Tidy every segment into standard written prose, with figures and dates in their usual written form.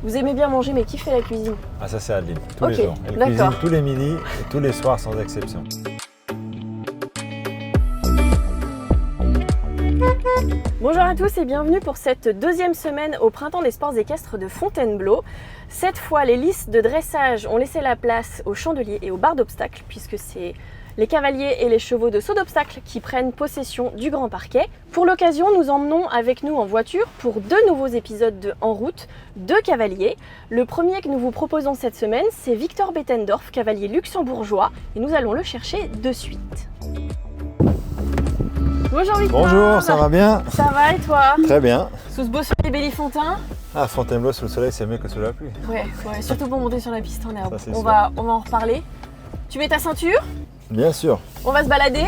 Vous aimez bien manger, mais qui fait la cuisine? Ah, ça c'est Adeline, tous les Ok, jours. Elle d'accord. cuisine tous les midis et tous les soirs sans exception. Bonjour à tous et bienvenue pour cette deuxième semaine au Printemps des sports équestres de Fontainebleau. Cette fois, les listes de dressage ont laissé la place aux chandeliers et aux barres d'obstacles, puisque c'est les cavaliers et les chevaux de saut d'obstacles qui prennent possession du grand parquet. Pour l'occasion, nous emmenons avec nous en voiture pour deux nouveaux épisodes de En route, deux cavaliers. Le premier que nous vous proposons cette semaine, c'est Victor Bettendorf, cavalier luxembourgeois, et nous allons le chercher de suite. Bonjour Victor. Bonjour, ça va bien? Ça va et toi? Très bien. Sous ce beau soleil Bellefontaine? Ah, Fontainebleau sous le soleil, c'est mieux que sous la pluie. Ouais, surtout pour monter sur la piste en herbe. Ça, c'est On sûr. va en reparler. Tu mets ta ceinture? Bien sûr. On va se balader.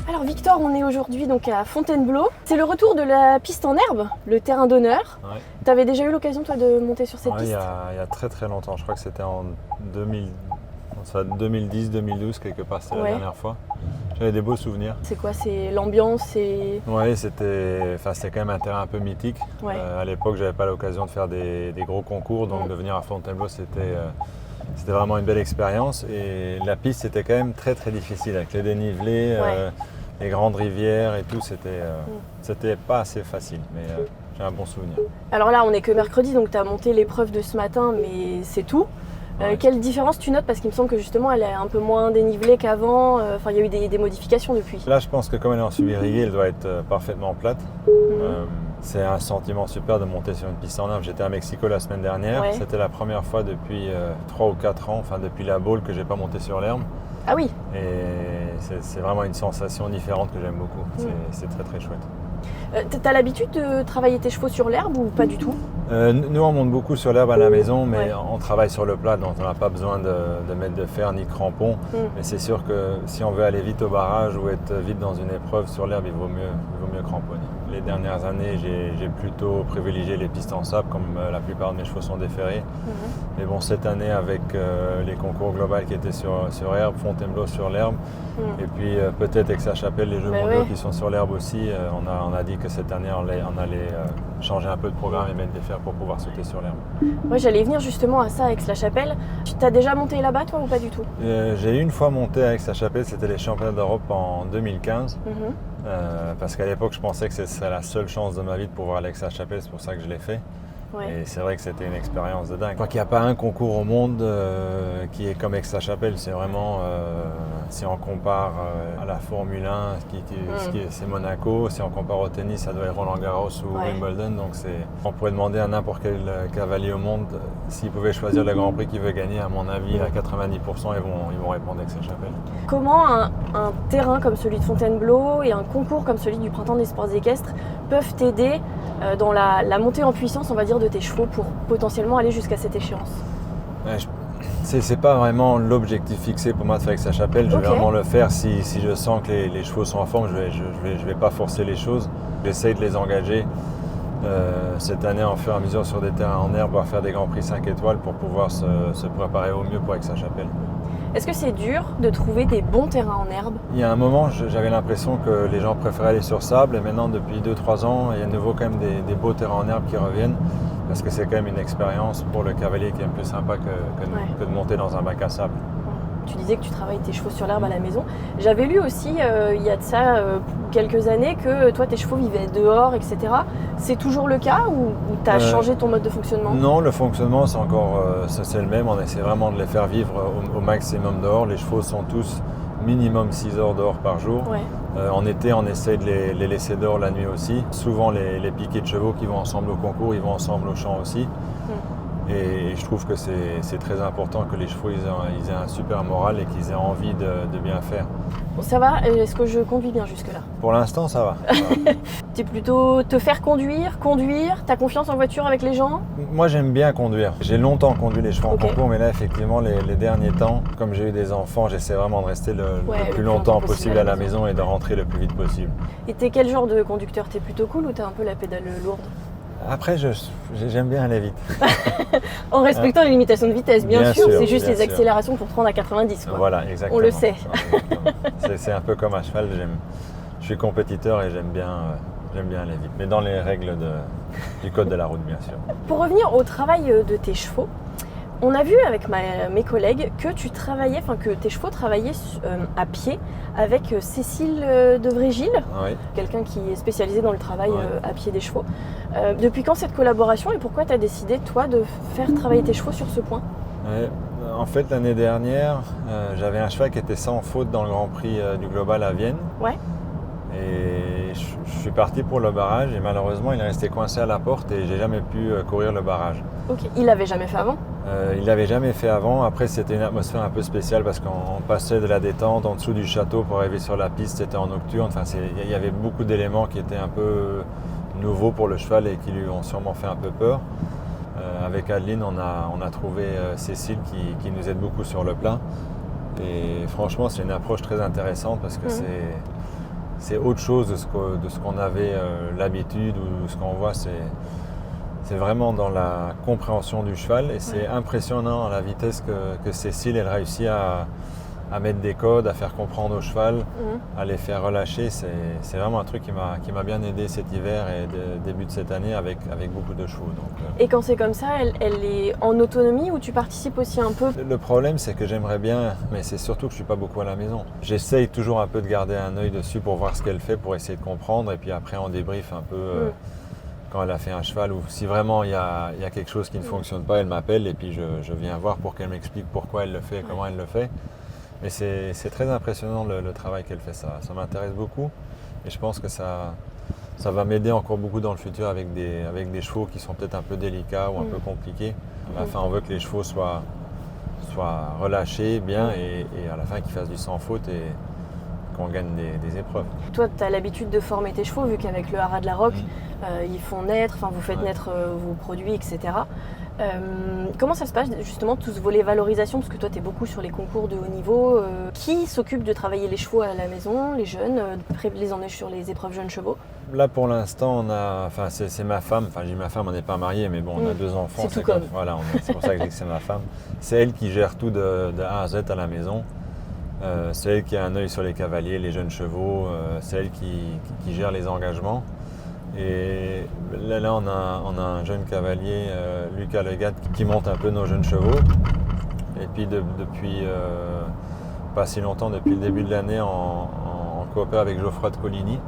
Alors Victor, on est aujourd'hui donc à Fontainebleau. C'est le retour de la piste en herbe, le terrain d'honneur. Ouais. Tu avais déjà eu l'occasion toi de monter sur cette Ouais, piste? il y a très très longtemps, je crois que c'était en 2010-2012 quelque part, c'était Ouais. la dernière fois. J'avais des beaux souvenirs. C'est quoi? C'est l'ambiance? Oui, c'était quand même un terrain un peu mythique. Ouais. À l'époque, j'avais pas l'occasion de faire des gros concours, donc Ouais. de venir à Fontainebleau, c'était vraiment une belle expérience. Et la piste, c'était quand même très très difficile avec les dénivelés, Ouais. les grandes rivières et tout. C'était pas assez facile, mais j'ai un bon souvenir. Alors là, on est que mercredi, donc tu as monté l'épreuve de ce matin, mais c'est tout. Ouais. Quelle différence tu notes? Parce qu'il me semble que justement, elle est un peu moins dénivelée qu'avant. Enfin, il y a eu des modifications depuis. Là, je pense que comme elle est en subi-rigué, elle doit être parfaitement plate. C'est un sentiment super de monter sur une piste en herbe. J'étais à Mexico la semaine dernière. Ouais. C'était la première fois depuis 3 ou 4 ans, enfin depuis la bowl, que j'ai pas monté sur l'herbe. Ah oui. Et c'est vraiment une sensation différente que j'aime beaucoup. C'est très très chouette. T'as l'habitude de travailler tes chevaux sur l'herbe ou pas du tout? Nous, on monte beaucoup sur l'herbe à la maison, mais Ouais. on travaille sur le plat, donc on n'a pas besoin de mettre de fer ni de crampons. Mais c'est sûr que si on veut aller vite au barrage ou être vite dans une épreuve sur l'herbe, il vaut mieux cramponner. Les dernières années, j'ai plutôt privilégié les pistes en sable, comme la plupart de mes chevaux sont déferrés. Mais bon, cette année, avec les concours globaux qui étaient sur herbe, Fontainebleau sur l'herbe, et puis peut-être Aix-la-Chapelle, les Jeux Bah mondiaux ouais. qui sont sur l'herbe aussi, on a dit que cette année, on allait changer un peu de programme et mettre des fers pour pouvoir sauter sur l'herbe. Moi, j'allais venir justement à ça, Aix-la-Chapelle. Tu t'as déjà monté là-bas, toi, ou pas du tout? J'ai une fois monté à Aix-la-Chapelle, c'était les championnats d'Europe en 2015. Parce qu'à l'époque, je pensais que ce serait la seule chance de ma vie de pouvoir aller à Aix-la-Chapelle, c'est pour ça que je l'ai fait. Ouais. Et c'est vrai que c'était une expérience de dingue. Je crois qu'il n'y a pas un concours au monde qui est comme Aix-la-Chapelle. C'est vraiment, si on compare à la Formule 1, c'est Monaco. Si on compare au tennis, ça doit être Roland-Garros ou Ouais. Wimbledon. Donc on pourrait demander à n'importe quel cavalier au monde s'il pouvait choisir le Grand Prix qu'il veut gagner. À mon avis, à 90%, ils vont répondre Aix-la-Chapelle. Comment un terrain comme celui de Fontainebleau et un concours comme celui du Printemps des sports équestres peuvent t'aider dans la montée en puissance, on va dire, de tes chevaux pour potentiellement aller jusqu'à cette échéance? Ouais, c'est pas vraiment l'objectif fixé pour moi de faire Aix-la-Chapelle. Je vais Ok. vraiment le faire si je sens que les chevaux sont en forme. Je vais pas forcer les choses. J'essaye de les engager cette année en fur et à mesure sur des terrains en herbe, à faire des grands prix 5 étoiles pour pouvoir se préparer au mieux pour Aix-la-Chapelle. Est-ce que c'est dur de trouver des bons terrains en herbe? Il y a un moment, j'avais l'impression que les gens préféraient aller sur sable, et maintenant depuis 2-3 ans, il y a de nouveau quand même des beaux terrains en herbe qui reviennent, parce que c'est quand même une expérience pour le cavalier qui est plus sympa que de monter dans un bac à sable. Tu disais que tu travailles tes chevaux sur l'herbe à la maison. J'avais lu aussi, il y a de ça quelques années, que toi, tes chevaux vivaient dehors, etc. C'est toujours le cas ou tu as changé ton mode de fonctionnement? Non, le fonctionnement, c'est encore c'est le même. On essaie vraiment de les faire vivre au maximum dehors. Les chevaux sont tous minimum 6 heures dehors par jour. Ouais. En été, on essaie de les laisser dehors la nuit aussi. Souvent, les piquets de chevaux qui vont ensemble au concours, ils vont ensemble au champ aussi. Et je trouve que c'est très important que les chevaux ils aient un super moral et qu'ils aient envie de bien faire. Bon, ça va? Est-ce que je conduis bien jusque-là? Pour l'instant, ça va. Tu es plutôt te faire conduire? T'as confiance en voiture avec les gens? Moi, j'aime bien conduire. J'ai longtemps conduit les chevaux Ok. en concours, mais là, effectivement, les derniers temps, comme j'ai eu des enfants, j'essaie vraiment de rester le plus longtemps possible à la maison et de rentrer le plus vite possible. Et t'es quel genre de conducteur? T'es plutôt cool ou t'as un peu la pédale lourde? Après, j'aime bien aller vite. En respectant les limitations de vitesse, bien sûr. C'est juste bien les sûr. accélérations pour te rendre à 90. Quoi. Voilà, exactement. On le sait. C'est un peu comme à cheval. Je suis compétiteur et j'aime bien J'aime bien aller vite, mais dans les règles du code de la route, bien sûr. Pour revenir au travail de tes chevaux, on a vu avec mes collègues que que tes chevaux travaillaient à pied avec Cécile de Vrégil, Oui. quelqu'un qui est spécialisé dans le travail à pied des chevaux. Depuis quand cette collaboration et pourquoi tu as décidé, toi, de faire travailler tes chevaux sur ce point? Ouais. En fait, l'année dernière, j'avais un cheval qui était sans faute dans le Grand Prix du Global à Vienne. Ouais. Et je suis parti pour le barrage et malheureusement, il est resté coincé à la porte et j'ai jamais pu courir le barrage. Ok. Il l'avait jamais fait avant? Il l'avait jamais fait avant. Après, c'était une atmosphère un peu spéciale parce qu'on passait de la détente en dessous du château pour arriver sur la piste. C'était en nocturne. Enfin, il y avait beaucoup d'éléments qui étaient un peu nouveaux pour le cheval et qui lui ont sûrement fait un peu peur. Avec Adeline, on a trouvé Cécile qui nous aide beaucoup sur le plat. Et franchement, c'est une approche très intéressante parce que c'est autre chose de ce qu'on avait l'habitude ou ce qu'on voit. C'est vraiment dans la compréhension du cheval et c'est impressionnant la vitesse que Cécile elle réussit à mettre des codes, à faire comprendre au cheval, à les faire relâcher. C'est vraiment un truc qui m'a bien aidé cet hiver et début de cette année avec beaucoup de chevaux. Donc, et quand c'est comme ça, elle est en autonomie ou tu participes aussi un peu? Le problème c'est que j'aimerais bien, mais c'est surtout que je ne suis pas beaucoup à la maison. J'essaye toujours un peu de garder un œil dessus pour voir ce qu'elle fait, pour essayer de comprendre et puis après on débriefe un peu quand elle a fait un cheval ou si vraiment il y a quelque chose qui ne fonctionne pas, elle m'appelle et puis je viens voir pour qu'elle m'explique pourquoi elle le fait et comment elle le fait. Mais c'est très impressionnant le travail qu'elle fait, ça m'intéresse beaucoup et je pense que ça va m'aider encore beaucoup dans le futur avec des chevaux qui sont peut-être un peu délicats ou un peu compliqués. À la fin, on veut que les chevaux soient relâchés bien et à la fin qu'ils fassent du sans faute et qu'on gagne des épreuves. Toi, tu as l'habitude de former tes chevaux, vu qu'avec le haras de la Roque, ils font naître, vous faites naître vos produits, etc. Comment ça se passe justement tout ce volet valorisation? Parce que toi tu es beaucoup sur les concours de haut niveau. Qui s'occupe de travailler les chevaux à la maison, les jeunes, de les emmener sur les épreuves jeunes chevaux? Là pour l'instant c'est ma femme, j'ai ma femme, on n'est pas mariés mais bon on a 2 enfants. C'est tout comme. Voilà, c'est pour ça que je dis que c'est ma femme. C'est elle qui gère tout de A à Z à la maison. C'est elle qui a un œil sur les cavaliers, les jeunes chevaux, c'est elle qui gère les engagements. Et là on a un jeune cavalier, Lucas Legat, qui monte un peu nos jeunes chevaux. Et puis depuis pas si longtemps, depuis le début de l'année, on coopère avec Geoffroy de Coligny,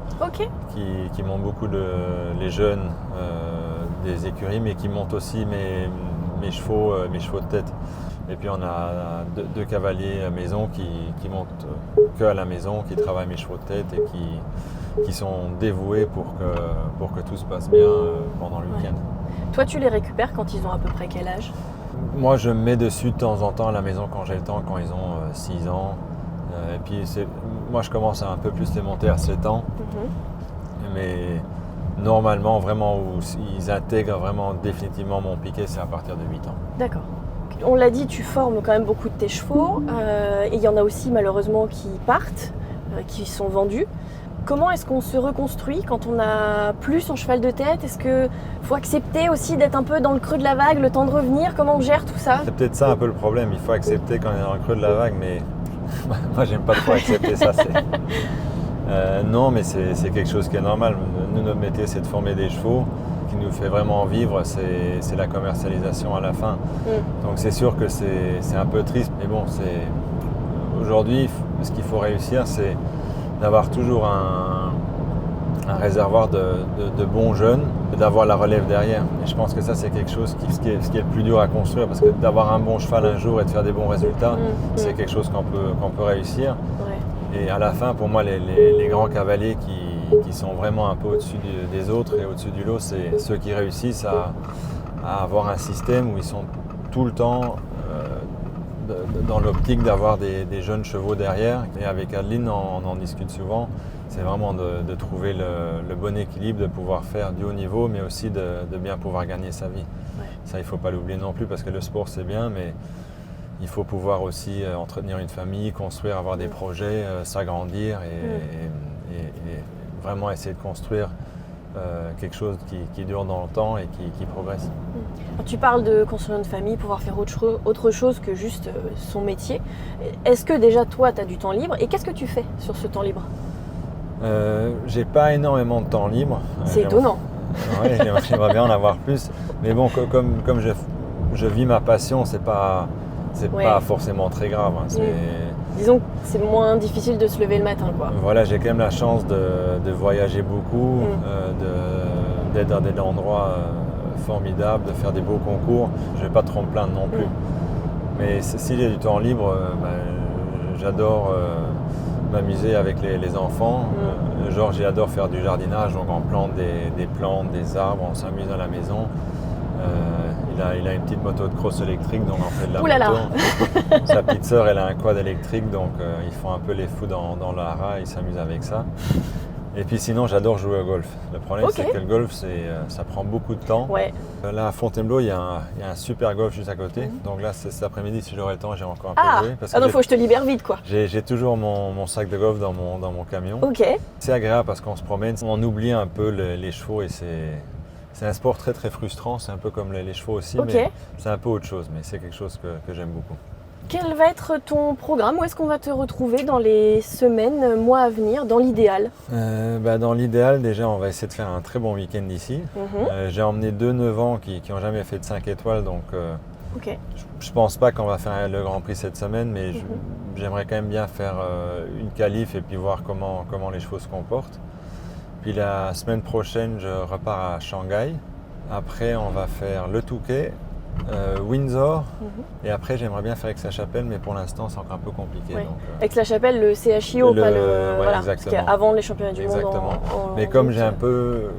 qui monte beaucoup les jeunes des écuries, mais qui monte aussi mes chevaux de tête. Et puis on a deux cavaliers maison qui montent que à la maison, qui travaillent mes chevaux de tête et qui sont dévoués pour que tout se passe bien pendant le week-end. Toi, tu les récupères quand ils ont à peu près quel âge? Moi, je me mets dessus de temps en temps à la maison quand j'ai le temps, quand ils ont 6 ans. Et puis moi, je commence à un peu plus les monter à 7 ans. Mais normalement, vraiment, où ils intègrent vraiment définitivement mon piquet, c'est à partir de 8 ans. D'accord. On l'a dit, tu formes quand même beaucoup de tes chevaux. Et il y en a aussi malheureusement qui partent, qui sont vendus. Comment est-ce qu'on se reconstruit quand on n'a plus son cheval de tête? Est-ce qu'il faut accepter aussi d'être un peu dans le creux de la vague, le temps de revenir? Comment on gère tout ça? C'est peut-être ça un peu le problème. Il faut accepter quand on est dans le creux de la vague, mais moi j'aime pas trop accepter ça. Non, mais c'est quelque chose qui est normal. Nous, notre métier, c'est de former des chevaux. Ce qui nous fait vraiment vivre, c'est la commercialisation à la fin. Donc c'est sûr que c'est un peu triste, mais bon, aujourd'hui, ce qu'il faut réussir, c'est d'avoir toujours un réservoir de bons jeunes et d'avoir la relève derrière. Et je pense que ça, c'est quelque chose ce qui est le plus dur à construire, parce que d'avoir un bon cheval un jour et de faire des bons résultats, c'est quelque chose qu'on peut réussir. Ouais. Et à la fin, pour moi, les grands cavaliers qui sont vraiment un peu au-dessus des autres et au-dessus du lot, c'est ceux qui réussissent à avoir un système où ils sont tout le temps dans l'optique d'avoir des jeunes chevaux derrière. Et avec Adeline, on en discute souvent. C'est vraiment de trouver le bon équilibre, de pouvoir faire du haut niveau, mais aussi de bien pouvoir gagner sa vie. Ouais. Ça, il ne faut pas l'oublier non plus, parce que le sport, c'est bien, mais il faut pouvoir aussi entretenir une famille, construire, avoir des projets, s'agrandir et vraiment essayer de construire quelque chose qui dure dans le temps et qui progresse. Alors, tu parles de construire une famille, pouvoir faire autre chose que juste son métier. Est-ce que déjà toi, tu as du temps libre et qu'est-ce que tu fais sur ce temps libre? J'ai pas énormément de temps libre. C'est étonnant. Ouais, j'aimerais bien en avoir plus. Mais bon, comme je vis ma passion, c'est pas forcément très grave. Hein. Disons que c'est moins difficile de se lever le matin, quoi. Voilà, j'ai quand même la chance de voyager beaucoup, d'être dans des endroits formidables, de faire des beaux concours. Je vais pas trop me plaindre non plus. Mais si j'ai du temps libre, j'adore m'amuser avec les enfants. Genre, j'adore faire du jardinage, donc on plante des plantes, des arbres, on s'amuse à la maison. Il a une petite moto de cross électrique, donc on fait de la moto. Sa petite sœur, elle a un quad électrique, donc ils font un peu les fous dans la Hara, ils s'amusent avec ça. Et puis sinon, j'adore jouer au golf. Le problème, c'est que le golf, ça prend beaucoup de temps. Ouais. Là, à Fontainebleau, il y a un super golf juste à côté. Donc là, cet après-midi, si j'aurai le temps, j'ai encore un peu joué. Donc il faut que je te libère vite, quoi. J'ai toujours mon sac de golf dans mon camion. Ok. C'est agréable parce qu'on se promène, on oublie un peu les chevaux et c'est un sport très très frustrant. C'est un peu comme les chevaux aussi, mais c'est un peu autre chose. Mais c'est quelque chose que j'aime beaucoup. Quel va être ton programme? Où est-ce qu'on va te retrouver dans les semaines, mois à venir, dans l'idéal? Dans l'idéal, déjà, on va essayer de faire un très bon week-end ici. J'ai emmené 2 9 ans qui n'ont jamais fait de 5 étoiles, donc je pense pas qu'on va faire le Grand Prix cette semaine, mais j'aimerais quand même bien faire une qualif et puis voir comment les chevaux se comportent. Puis la semaine prochaine, je repars à Shanghai. Après, on va faire le Touquet, Windsor, et après j'aimerais bien faire Aix-la-Chapelle, mais pour l'instant c'est encore un peu compliqué. Aix-la-Chapelle, le CHIO, pas le. Voilà, parce qu'avant les championnats du monde. Mais comme j'ai un peu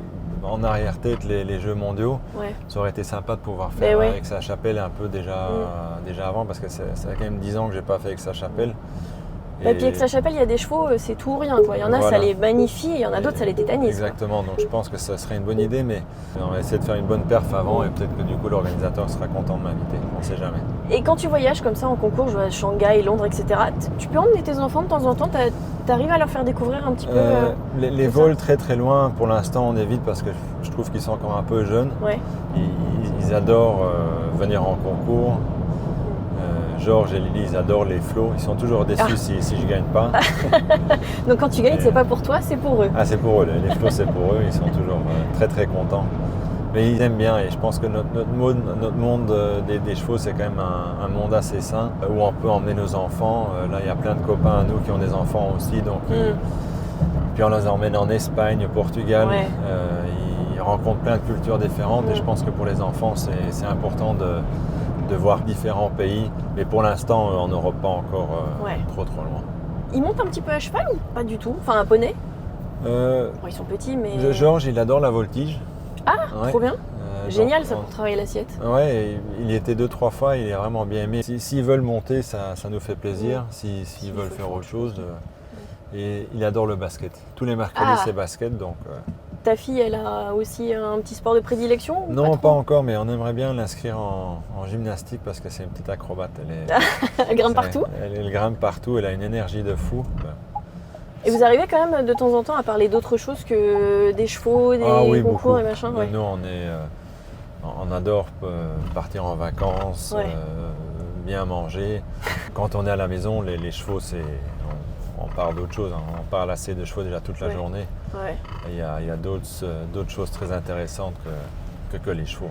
en arrière-tête les Jeux mondiaux, ça aurait été sympa de pouvoir faire Aix-la-Chapelle un peu déjà avant, parce que ça fait quand même 10 ans que j'ai pas fait Aix-la-Chapelle. Et puis Aix-la-Chapelle, il y a des chevaux, c'est tout ou rien, quoi. Il y en a, ça les magnifie, et il y en a d'autres, ça les tétanise. Exactement, donc je pense que ça serait une bonne idée, mais on va essayer de faire une bonne perf avant et peut-être que du coup l'organisateur sera content de m'inviter, on ne sait jamais. Et quand tu voyages comme ça en concours, je vois Shanghai, Londres, etc., tu peux emmener tes enfants de temps en temps, tu arrives à leur faire découvrir un petit peu les vols très très loin, pour l'instant on évite parce que je trouve qu'ils sont encore un peu jeunes. Ils adorent venir en concours. Georges et Lily, ils adorent les flots. Ils sont toujours déçus si je ne gagne pas. Donc quand tu gagnes, c'est pas pour toi, c'est pour eux. C'est pour eux. Les flots, c'est pour eux. Ils sont toujours très très contents. Mais ils aiment bien et je pense que notre monde des chevaux, c'est quand même un monde assez sain où on peut emmener nos enfants. Là, il y a plein de copains à nous qui ont des enfants aussi. Donc, puis on les emmène en Espagne, au Portugal. Ils rencontrent plein de cultures différentes et je pense que pour les enfants, c'est important de voir différents pays, mais pour l'instant en Europe pas encore trop loin. Ils montent un petit peu à cheval ou pas du tout? Enfin un poney? Ils sont petits mais... Georges il adore la voltige. Trop bien. Génial ça pour travailler l'assiette. Ouais, il y était 2-3 fois, il est vraiment bien aimé. S'ils veulent monter, ça nous fait plaisir. S'ils veulent faire autre chose. Et il adore le basket. Tous les mercredis c'est basket donc... Ta fille, elle a aussi un petit sport de prédilection? Non, pas encore, mais on aimerait bien l'inscrire en gymnastique parce que c'est une petite acrobate. Elle grimpe partout? Elle grimpe partout, elle a une énergie de fou. Et vous arrivez quand même de temps en temps à parler d'autre chose que des chevaux, des concours beaucoup. Et machin? Nous, on adore partir en vacances, bien manger. Quand on est à la maison, les chevaux, on parle d'autre chose. On parle assez de chevaux déjà toute la journée. Il y a d'autres choses très intéressantes que les chevaux.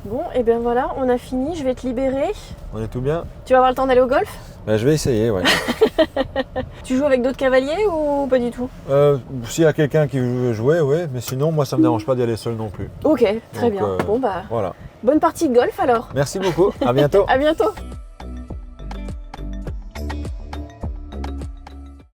Bon, et bien voilà, on a fini, je vais te libérer. On est tout bien? Tu vas avoir le temps d'aller au golf? Je vais essayer, ouais. Tu joues avec d'autres cavaliers ou pas du tout? S'il y a quelqu'un qui veut jouer, ouais, mais sinon, moi, ça ne me dérange pas d'y aller seul non plus. Ok, très bien. Bon, voilà. Bonne partie de golf alors. Merci beaucoup, à bientôt. À bientôt.